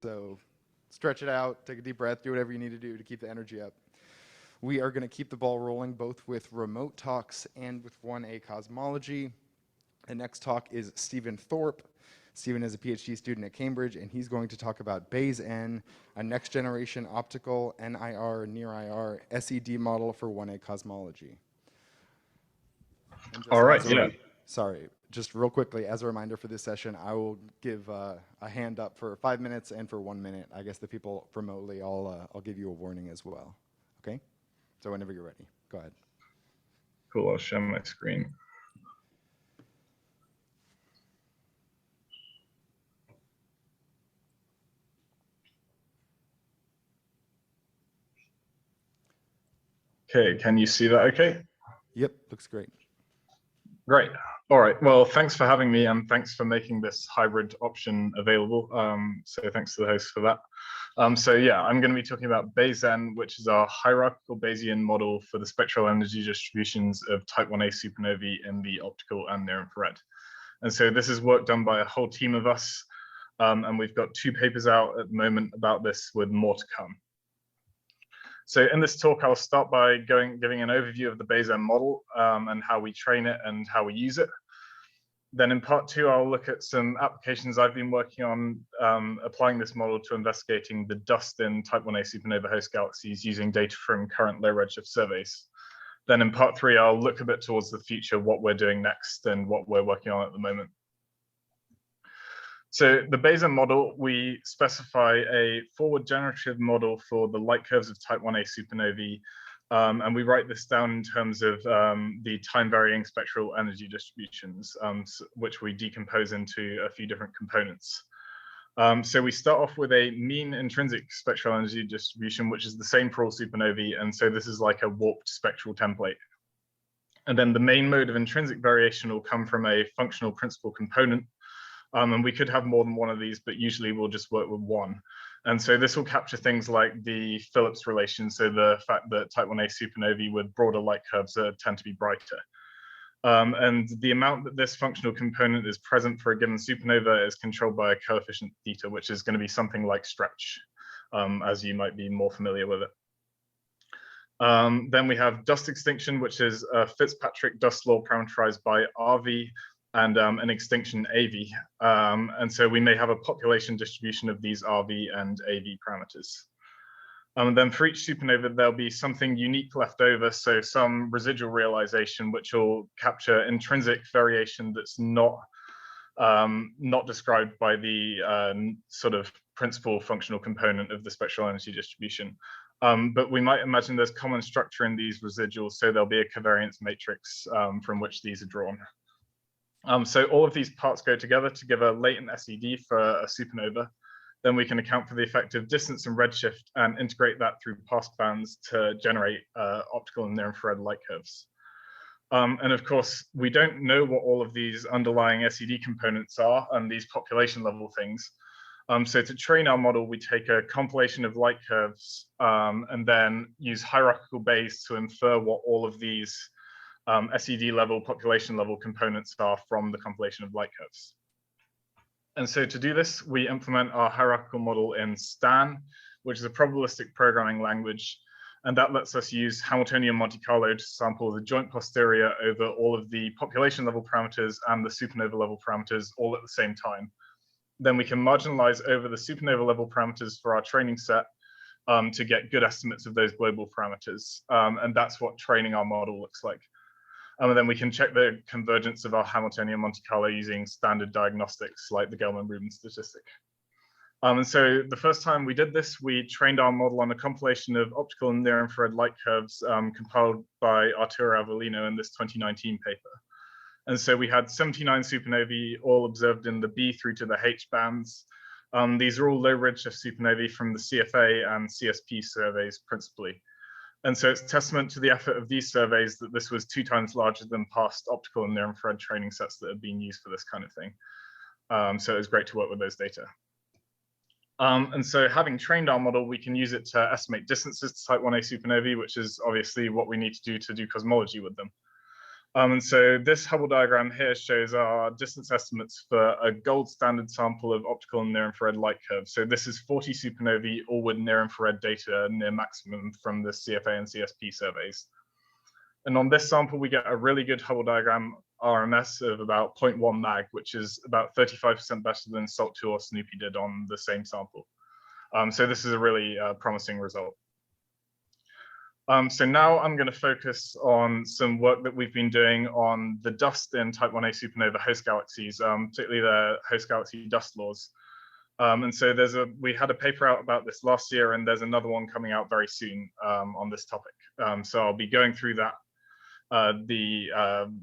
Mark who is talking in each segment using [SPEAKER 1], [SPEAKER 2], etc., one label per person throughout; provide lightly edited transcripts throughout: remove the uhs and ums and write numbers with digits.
[SPEAKER 1] So stretch it out, take a deep breath, do whatever you need to do to keep the energy up. We are going to keep the ball rolling both with remote talks and with 1A Cosmology. The next talk is Stephen Thorp. Stephen is a PhD student at Cambridge, and he's going to talk about BayeSN, a next-generation optical NIR, NIR, SED model for 1A Cosmology.
[SPEAKER 2] All right, yeah.
[SPEAKER 1] Sorry, just real quickly, as a reminder for this session, I will give a hand up for 5 minutes and for 1 minute. I guess the people remotely, I'll give you a warning as well. Okay? So whenever you're ready, go ahead.
[SPEAKER 2] Cool, I'll share my screen. Okay, can you see that okay?
[SPEAKER 1] Yep, looks great.
[SPEAKER 2] Great. All right. Well, thanks for having me, and thanks for making this hybrid option available. So thanks to the host for that. So yeah, I'm going to be talking about BayeSN, which is our hierarchical Bayesian model for the spectral energy distributions of type 1a supernovae in the optical and near infrared. And so this is work done by a whole team of us, and we've got 2 papers out at the moment about this, with more to come. So in this talk, I'll start by giving an overview of the BayeSN model and how we train it and how we use it. Then in part 2, I'll look at some applications I've been working on applying this model to investigating the dust in type 1a supernova host galaxies using data from current low redshift surveys. Then in part 3, I'll look a bit towards the future, what we're doing next and what we're working on at the moment. So the BayeSN model, we specify a forward generative model for the light curves of type 1a supernovae, and we write this down in terms of the time varying spectral energy distributions, which we decompose into a few different components. So we start off with a mean intrinsic spectral energy distribution, which is the same for all supernovae, and so this is like a warped spectral template. And then the main mode of intrinsic variation will come from a functional principal component. And we could have more than one of these, but usually we'll just work with one. And so this will capture things like the Phillips relation, so the fact that type 1a supernovae with broader light curves tend to be brighter. And the amount that this functional component is present for a given supernova is controlled by a coefficient theta, which is going to be something like stretch, as you might be more familiar with it. Then we have dust extinction, which is a Fitzpatrick dust law parameterized by RV, and an extinction AV. And so we may have a population distribution of these RV and AV parameters. Then for each supernova, there'll be something unique left over, so some residual realization, which will capture intrinsic variation that's not described by the sort of principal functional component of the spectral energy distribution. But we might imagine there's common structure in these residuals, so there'll be a covariance matrix from which these are drawn. So all of these parts go together to give a latent SED for a supernova. Then we can account for the effect of distance and redshift and integrate that through passbands to generate optical and near infrared light curves. And of course, we don't know what all of these underlying SED components are and these population level things. So to train our model, we take a compilation of light curves and then use hierarchical Bayes to infer what all of these SED level, population level components are from the compilation of light curves. And so to do this, we implement our hierarchical model in STAN, which is a probabilistic programming language. And that lets us use Hamiltonian Monte Carlo to sample the joint posterior over all of the population level parameters and the supernova level parameters all at the same time. Then we can marginalize over the supernova level parameters for our training set to get good estimates of those global parameters. And that's what training our model looks like. And then we can check the convergence of our Hamiltonian Monte Carlo using standard diagnostics like the Gelman-Rubin statistic. And so the first time we did this, we trained our model on a compilation of optical and near infrared light curves compiled by Arturo Avellino in this 2019 paper. And so we had 79 supernovae all observed in the B through to the H bands. These are all low redshift supernovae from the CFA and CSP surveys principally. And so it's testament to the effort of these surveys that this was 2 times larger than past optical and near infrared training sets that have been used for this kind of thing. So it was great to work with those data. And so having trained our model, we can use it to estimate distances to type 1a supernovae, which is obviously what we need to do cosmology with them. And so this Hubble diagram here shows our distance estimates for a gold standard sample of optical and near-infrared light curves. So this is 40 supernovae, all with near-infrared data near maximum from the CFA and CSP surveys. And on this sample, we get a really good Hubble diagram RMS of about 0.1 mag, which is about 35% better than SALT2 or Snoopy did on the same sample. So this is a really promising result. So now I'm going to focus on some work that we've been doing on the dust in Type 1a supernova host galaxies, particularly the host galaxy dust laws. And so we had a paper out about this last year, and there's another one coming out very soon on this topic. So I'll be going through that,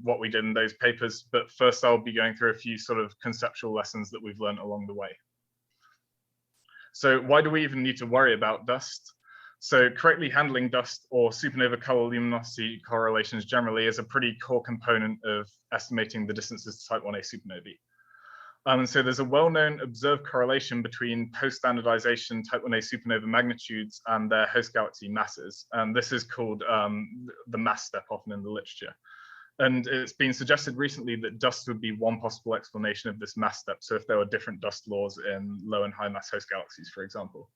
[SPEAKER 2] what we did in those papers, but first I'll be going through a few sort of conceptual lessons that we've learned along the way. So why do we even need to worry about dust? So correctly handling dust or supernova color luminosity correlations generally is a pretty core component of estimating the distances to Type 1a supernovae. And so there's a well-known observed correlation between post-standardization Type 1a supernova magnitudes and their host galaxy masses. And this is called the mass step often in the literature. And it's been suggested recently that dust would be one possible explanation of this mass step. So if there were different dust laws in low and high mass host galaxies, for example.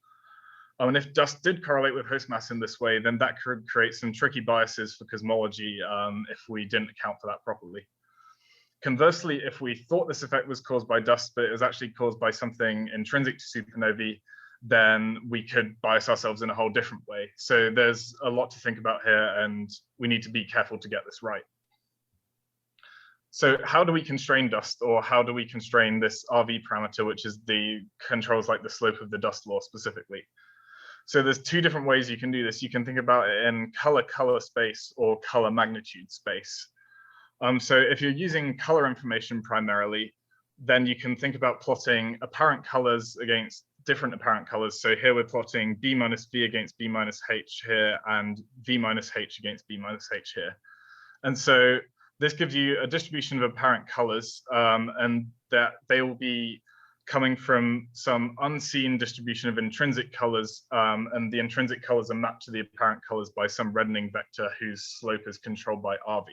[SPEAKER 2] And if dust did correlate with host mass in this way, then that could create some tricky biases for cosmology if we didn't account for that properly. Conversely, if we thought this effect was caused by dust, but it was actually caused by something intrinsic to supernovae, then we could bias ourselves in a whole different way. So there's a lot to think about here, and we need to be careful to get this right. So how do we constrain dust, or how do we constrain this RV parameter, which is controls like the slope of the dust law specifically? So there's two different ways you can do this. You can think about it in color space or color magnitude space. So if you're using color information primarily, then you can think about plotting apparent colors against different apparent colors. So here we're plotting B minus V against B minus H here, and V minus H against B minus H here. And so this gives you a distribution of apparent colors, and that they will be coming from some unseen distribution of intrinsic colors, and the intrinsic colors are mapped to the apparent colors by some reddening vector whose slope is controlled by RV.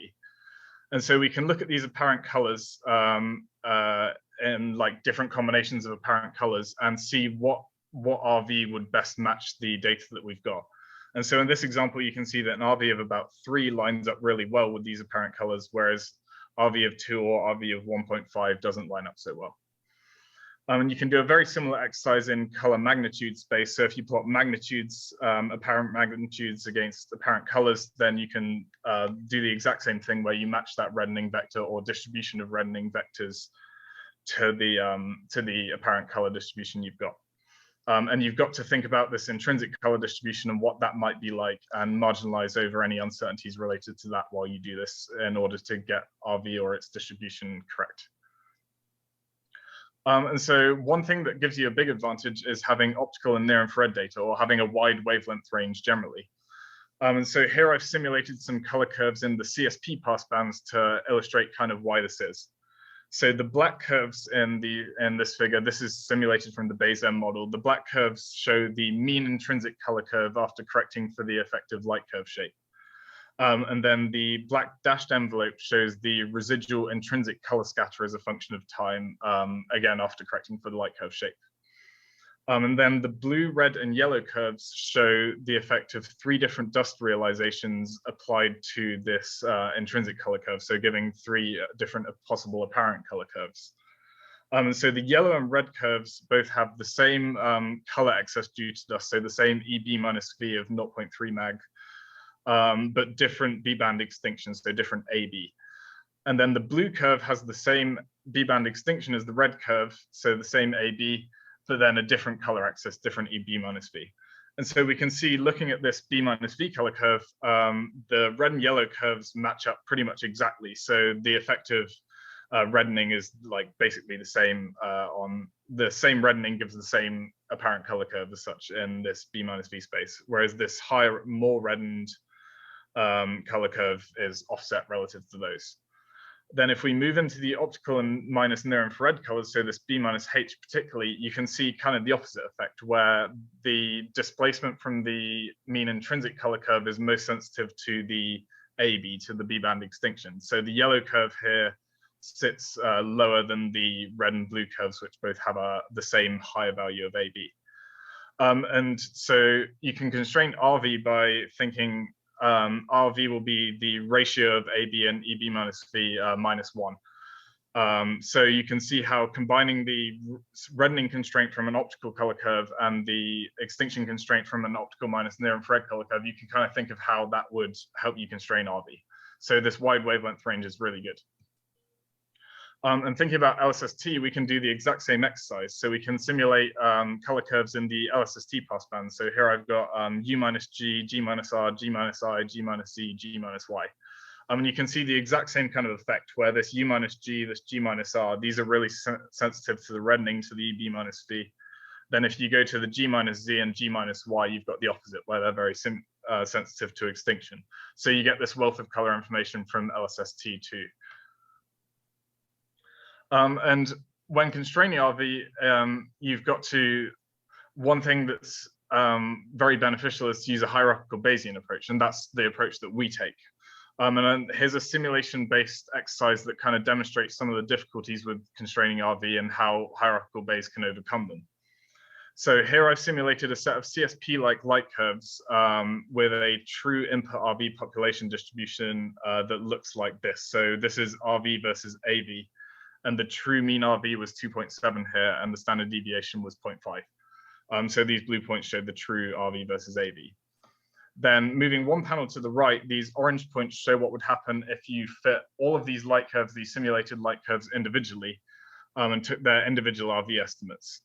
[SPEAKER 2] And so we can look at these apparent colors in like different combinations of apparent colors and see what RV would best match the data that we've got. And so in this example, you can see that an RV of about 3 lines up really well with these apparent colors, whereas RV of 2 or RV of 1.5 doesn't line up so well. And you can do a very similar exercise in color magnitude space. So if you plot magnitudes, apparent magnitudes against apparent colors, then you can do the exact same thing where you match that reddening vector or distribution of reddening vectors to the apparent color distribution you've got. And you've got to think about this intrinsic color distribution and what that might be like, and marginalize over any uncertainties related to that while you do this in order to get RV or its distribution correct. And so one thing that gives you a big advantage is having optical and near-infrared data, or having a wide wavelength range generally. And so here I've simulated some color curves in the CSP passbands to illustrate kind of why this is. So the black curves in this figure, this is simulated from the BayeSN model. The black curves show the mean intrinsic color curve after correcting for the effective light curve shape. And then the black dashed envelope shows the residual intrinsic color scatter as a function of time, again, after correcting for the light curve shape. And then the blue, red, and yellow curves show the effect of 3 different dust realizations applied to this intrinsic color curve, so giving 3 different possible apparent color curves. And so the yellow and red curves both have the same color excess due to dust, so the same EB minus V of 0.3 mag, but different B-band extinctions, so different AB. And then the blue curve has the same B-band extinction as the red curve, so the same AB, but then a different color excess, different EB minus V. And so we can see, looking at this B minus V color curve, the red and yellow curves match up pretty much exactly. So the effective reddening is like basically the same the same reddening gives the same apparent color curve as such in this B minus V space, whereas this higher, more reddened color curve is offset relative to those. Then if we move into the optical and minus near-infrared colors, so this B minus H particularly, you can see kind of the opposite effect, where the displacement from the mean intrinsic color curve is most sensitive to the AB to the B band extinction. So the yellow curve here sits lower than the red and blue curves, which both have the same higher value of AB. And so you can constrain RV by thinking RV will be the ratio of AB and EB minus V minus 1. So you can see how combining the reddening constraint from an optical color curve and the extinction constraint from an optical minus near infrared color curve, you can kind of think of how that would help you constrain RV. So this wide wavelength range is really good. And thinking about LSST, we can do the exact same exercise. So we can simulate color curves in the LSST passband. So here I've got U minus G, G minus R, G minus I, G minus Z, G minus Y. And you can see the exact same kind of effect where this U minus G, this G minus R, these are really sensitive to the reddening, to the EB minus V. Then if you go to the G minus Z and G minus Y, you've got the opposite where they're very sensitive to extinction. So you get this wealth of color information from LSST too. And when constraining RV, you've got to, one thing that's very beneficial is to use a hierarchical Bayesian approach, and that's the approach that we take. And then here's a simulation-based exercise that kind of demonstrates some of the difficulties with constraining RV and how hierarchical Bayes can overcome them. So here I've simulated a set of CSP-like light curves with a true input RV population distribution that looks like this. So this is RV versus AV, and the true mean RV was 2.7 here, and the standard deviation was 0.5. So these blue points show the true RV versus AV. Then moving one panel to the right, these orange points show what would happen if you fit all of these light curves, these simulated light curves individually, and took their individual RV estimates.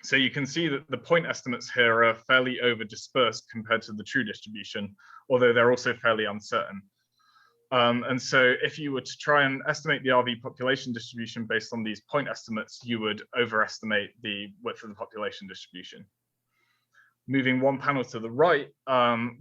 [SPEAKER 2] So you can see that the point estimates here are fairly over dispersed compared to the true distribution, although they're also fairly uncertain. And so if you were to try and estimate the RV population distribution based on these point estimates, you would overestimate the width of the population distribution. Moving one panel to the right,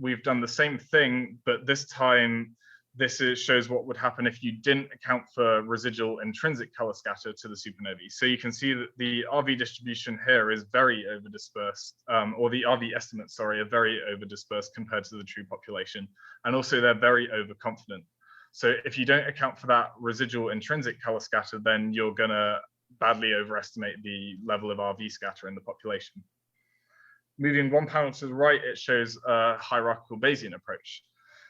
[SPEAKER 2] we've done the same thing, but this time this shows what would happen if you didn't account for residual intrinsic color scatter to the supernovae. So you can see that the RV distribution here is very over dispersed, or the RV estimates, sorry, are very over dispersed compared to the true population. And also they're very overconfident. So if you don't account for that residual intrinsic color scatter, then you're gonna badly overestimate the level of RV scatter in the population. Moving one panel to the right, it shows a hierarchical Bayesian approach.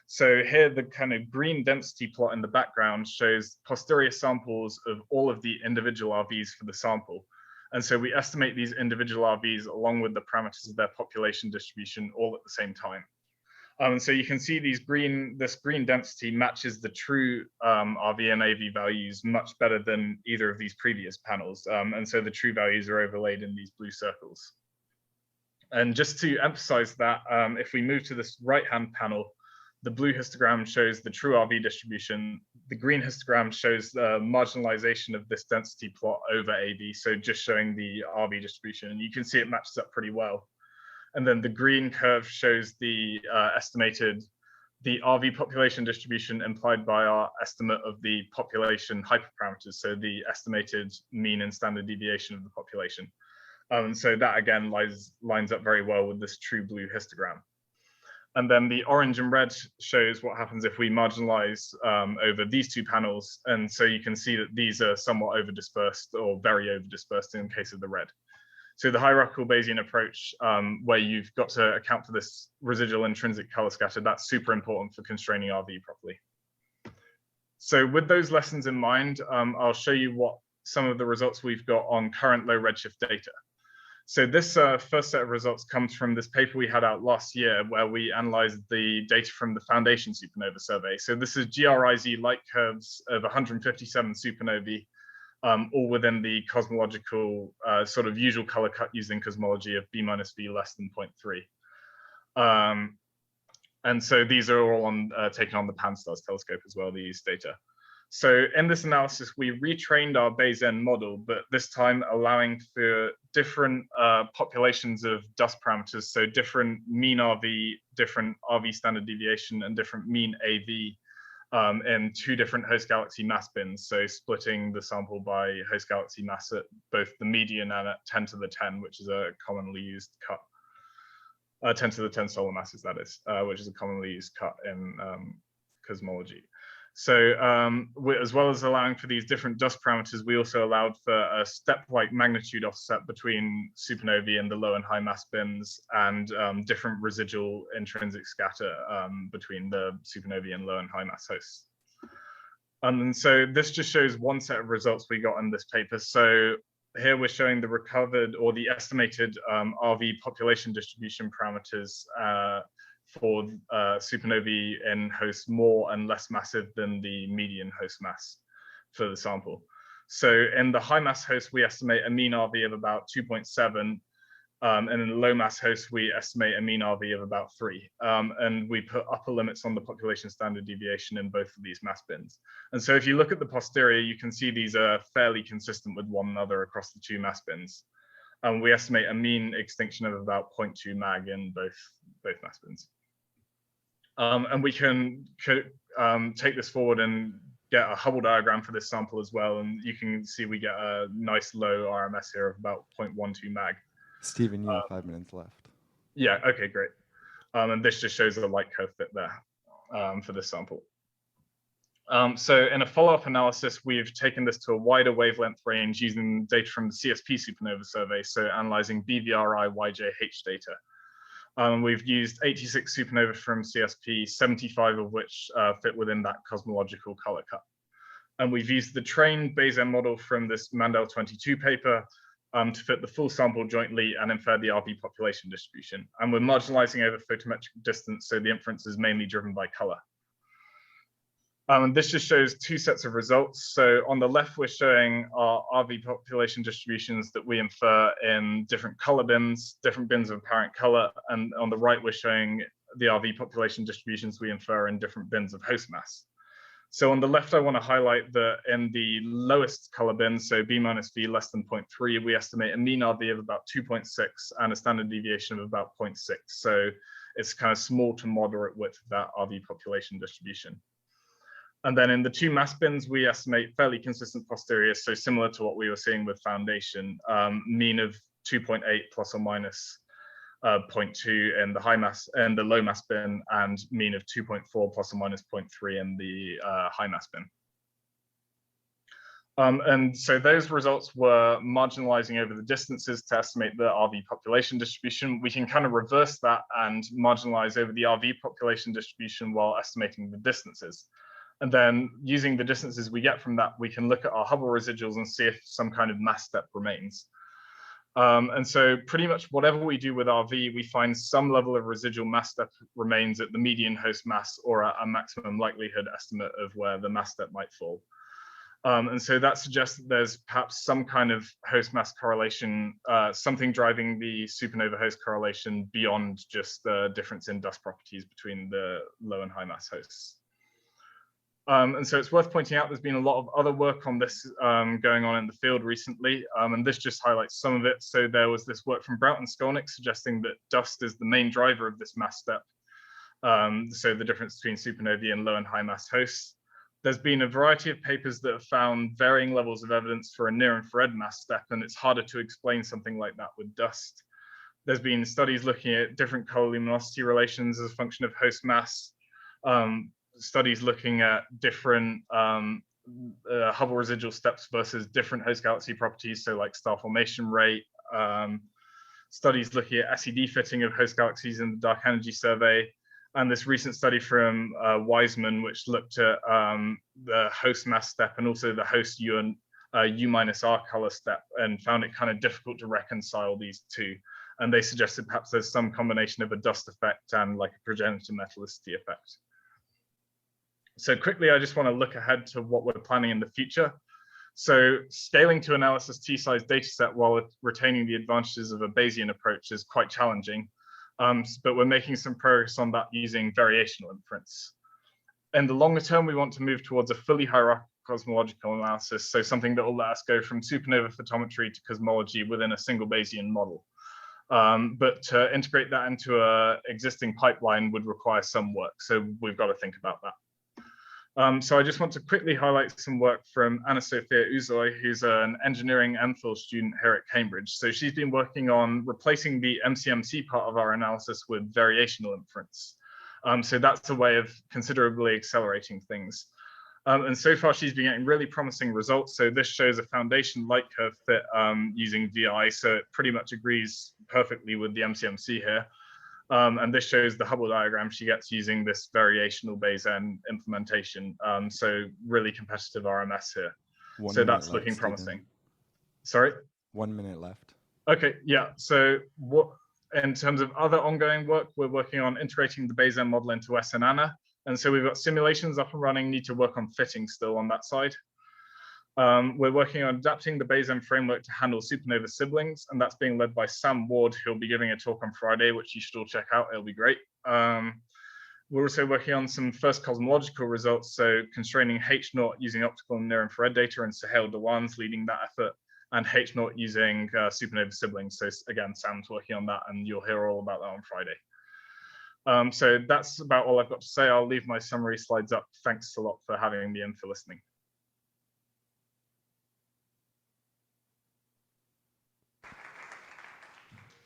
[SPEAKER 2] So here, the kind of green density plot in the background shows posterior samples of all of the individual RVs for the sample. And so we estimate these individual RVs along with the parameters of their population distribution all at the same time. So you can see this green density matches the true RV and AV values much better than either of these previous panels. And so the true values are overlaid in these blue circles. And just to emphasize that, if we move to this right-hand panel, the blue histogram shows the true RV distribution. The green histogram shows the marginalization of this density plot over AV, so just showing the RV distribution. And you can see it matches up pretty well. And then the green curve shows the the RV population distribution implied by our estimate of the population hyperparameters, so the estimated mean and standard deviation of the population. So that again lines up very well with this true blue histogram. And then the orange and red shows what happens if we marginalize over these two panels. And so you can see that these are somewhat over dispersed or very over dispersed in case of the red. So the hierarchical Bayesian approach, where you've got to account for this residual intrinsic color scatter, that's super important for constraining RV properly. So with those lessons in mind, I'll show you what some of the results we've got on current low redshift data. So this first set of results comes from this paper we had out last year where we analyzed the data from the Foundation Supernova Survey. So this is GRIZ light curves of 157 supernovae, all within the cosmological sort of usual color cut using cosmology of B minus V less than 0.3. And so these are all taken on the Pan-STARRS telescope as well, these data. So in this analysis, we retrained our BayeSN model, but this time allowing for different populations of dust parameters. So different mean RV, different RV standard deviation, and different mean AV in two different host galaxy mass bins. So splitting the sample by host galaxy mass at both the median and at 10 to the 10, which is a commonly used cut. 10 to the 10 solar masses, that is, which is a commonly used cut in cosmology. So as well as allowing for these different dust parameters, we also allowed for a step-like magnitude offset between supernovae and the low and high mass bins, and different residual intrinsic scatter between the supernovae and low and high mass hosts. And so this just shows one set of results we got in this paper. So here we're showing the recovered or the estimated RV population distribution parameters for supernovae in hosts more and less massive than the median host mass for the sample. So in the high mass host, we estimate a mean RV of about 2.7. And in the low mass host, we estimate a mean RV of about 3. And we put upper limits on the population standard deviation in both of these mass bins. And so if you look at the posterior, you can see these are fairly consistent with one another across the 2 mass bins. And we estimate a mean extinction of about 0.2 mag in both mass bins. And we can take this forward and get a Hubble diagram for this sample as well. And you can see we get a nice low RMS here of about 0.12 mag.
[SPEAKER 1] Stephen, you have 5 minutes left.
[SPEAKER 2] Yeah, okay, great. And this just shows the light curve fit there for this sample. So in a follow-up analysis, we've taken this to a wider wavelength range using data from the CSP supernova survey, so analyzing BVRI YJH data. We've used 86 supernovae from CSP, 75 of which fit within that cosmological color cut. And we've used the trained BayeSN model from this Mandel 22 paper to fit the full sample jointly and infer the RV population distribution. And we're marginalizing over photometric distance, so the inference is mainly driven by color. And this just shows 2 sets of results. So on the left, we're showing our RV population distributions that we infer in different color bins, different bins of apparent color. And on the right, we're showing the RV population distributions we infer in different bins of host mass. So on the left, I want to highlight that in the lowest color bin, so B minus V less than 0.3, we estimate a mean RV of about 2.6 and a standard deviation of about 0.6. So it's kind of small to moderate width of that RV population distribution. And then in the 2 mass bins, we estimate fairly consistent posterior, so similar to what we were seeing with foundation, mean of 2.8 plus or minus 0.2 in the high mass and the low mass bin, and mean of 2.4 plus or minus 0.3 in the high mass bin. And so those results were marginalizing over the distances to estimate the RV population distribution. We can kind of reverse that and marginalize over the RV population distribution while estimating the distances. And then using the distances we get from that, we can look at our Hubble residuals and see if some kind of mass step remains. And so pretty much whatever we do with RV, we find some level of residual mass step remains at the median host mass or at a maximum likelihood estimate of where the mass step might fall. And so that suggests that there's perhaps some kind of host mass correlation, something driving the supernova host correlation beyond just the difference in dust properties between the low and high mass hosts. And so it's worth pointing out there's been a lot of other work on this going on in the field recently, and this just highlights some of it. So there was this work from Brout and Skolnick suggesting that dust is the main driver of this mass step. So the difference between supernovae and low and high mass hosts. There's been a variety of papers that have found varying levels of evidence for a near-infrared mass step, and it's harder to explain something like that with dust. There's been studies looking at different color luminosity relations as a function of host mass. Studies looking at different Hubble residual steps versus different host galaxy properties, so like star formation rate. Studies looking at SED fitting of host galaxies in the dark energy survey. And this recent study from Wiseman, which looked at the host mass step and also the host U and U minus R color step, and found it kind of difficult to reconcile these two. And they suggested perhaps there's some combination of a dust effect and like a progenitor metallicity effect. So quickly, I just want to look ahead to what we're planning in the future. So scaling to analysis T-size dataset while retaining the advantages of a Bayesian approach is quite challenging, but we're making some progress on that using variational inference. In the longer term, we want to move towards a fully hierarchical cosmological analysis, so something that will let us go from supernova photometry to cosmology within a single Bayesian model. But to integrate that into an existing pipeline would require some work, so we've got to think about that. So I just want to quickly highlight some work from Anna Sophia Uzoy, who's an engineering MPhil student here at Cambridge. So she's been working on replacing the MCMC part of our analysis with variational inference. So that's a way of considerably accelerating things. And so far, she's been getting really promising results. So this shows a foundation light curve fit using VI. So it pretty much agrees perfectly with the MCMC here. And this shows the Hubble diagram she gets using this variational BayeSN implementation. So really competitive RMS here. So that's looking promising. Sorry?
[SPEAKER 1] 1 minute left.
[SPEAKER 2] Okay, yeah. So what, in terms of other ongoing work, we're working on integrating the BayeSN model into SNANA. And so we've got simulations up and running, need to work on fitting still on that side. We're working on adapting the BayeSN framework to handle supernova siblings, and that's being led by Sam Ward, who'll be giving a talk on Friday, which you should all check out. It'll be great. We're also working on some first cosmological results, so constraining H0 using optical and near-infrared data, and Sahel Dewan's leading that effort, and H0 using supernova siblings. So again, Sam's working on that, and you'll hear all about that on Friday. So that's about all I've got to say. I'll leave my summary slides up. Thanks a lot for having me and for listening.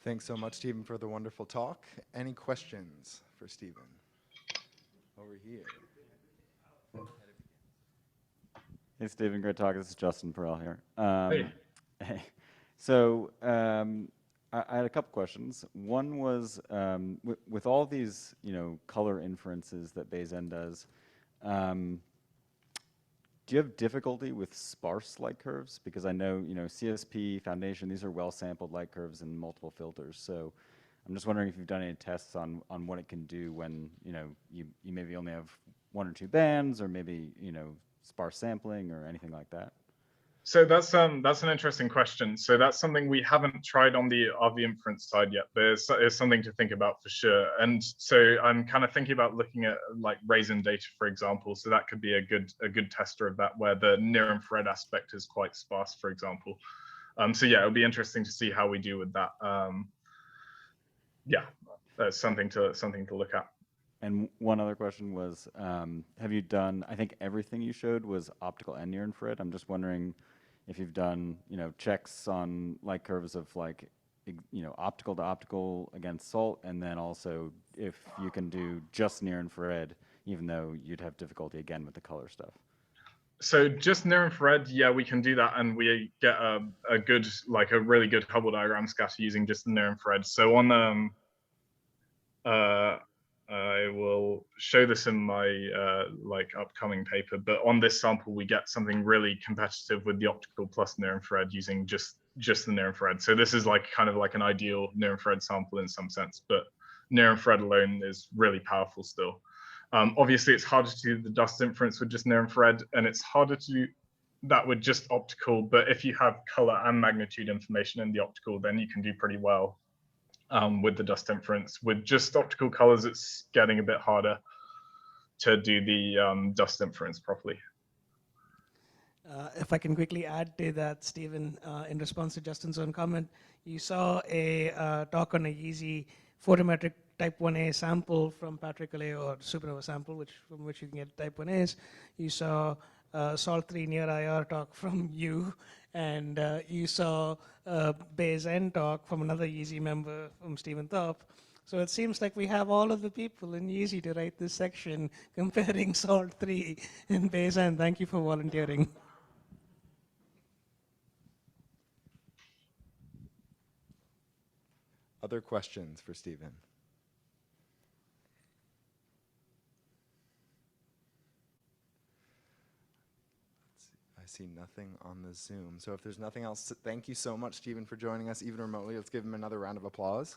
[SPEAKER 1] Thanks so much, Stephen, for the wonderful talk. Any questions for Stephen? Over here.
[SPEAKER 3] Hey, Stephen, great talk. This is Justin Perel here.
[SPEAKER 2] Hey.
[SPEAKER 3] So I had a couple questions. One was with all these, color inferences that BayeSN does, do you have difficulty with sparse light curves? Because I know, CSP, Foundation, these are well-sampled light curves and multiple filters. So I'm just wondering if you've done any tests on what it can do when, you maybe only have 1 or 2 bands, or maybe, sparse sampling or anything like that.
[SPEAKER 2] So that's an interesting question. So that's something we haven't tried on the RV inference side yet, but it's something to think about for sure. And so I'm kind of thinking about looking at like raisin data, for example. So that could be a good tester of that, where the near infrared aspect is quite sparse, for example. So yeah, it'll be interesting to see how we do with that. Yeah, that's something to look at.
[SPEAKER 3] And one other question was, have you done, I think everything you showed was optical and near infrared. I'm just wondering if you've done, checks on light curves of like, optical to optical against SALT, and then also if you can do just near infrared, even though you'd have difficulty again with the color stuff.
[SPEAKER 2] So just near infrared, yeah, we can do that, and we get a really good Hubble diagram scatter using just the near infrared. So on I will show this in my upcoming paper, but on this sample we get something really competitive with the optical plus near infrared using just the near infrared. So this is kind of like an ideal near infrared sample in some sense, but near infrared alone is really powerful still. Obviously it's harder to do the dust inference with just near infrared, and it's harder to do that with just optical, but if you have color and magnitude information in the optical, then you can do pretty well with the dust inference. With just optical colors, it's getting a bit harder to do the dust inference properly.
[SPEAKER 4] If I can quickly add to that, Stephen, in response to Justin's own comment, you saw a talk on a easy photometric type 1A sample from Patrick Allais, or supernova sample, from which you can get type 1As. You saw SALT3 near IR talk from you, and you saw BayeSN talk from another Yeezy member, from Stephen Thorp. So it seems like we have all of the people in Yeezy to write this section comparing SALT3 and BayeSN. Thank you for volunteering.
[SPEAKER 1] Other questions for Stephen? I see nothing on the Zoom. So if there's nothing else, thank you so much, Stephen, for joining us, even remotely. Let's give him another round of applause.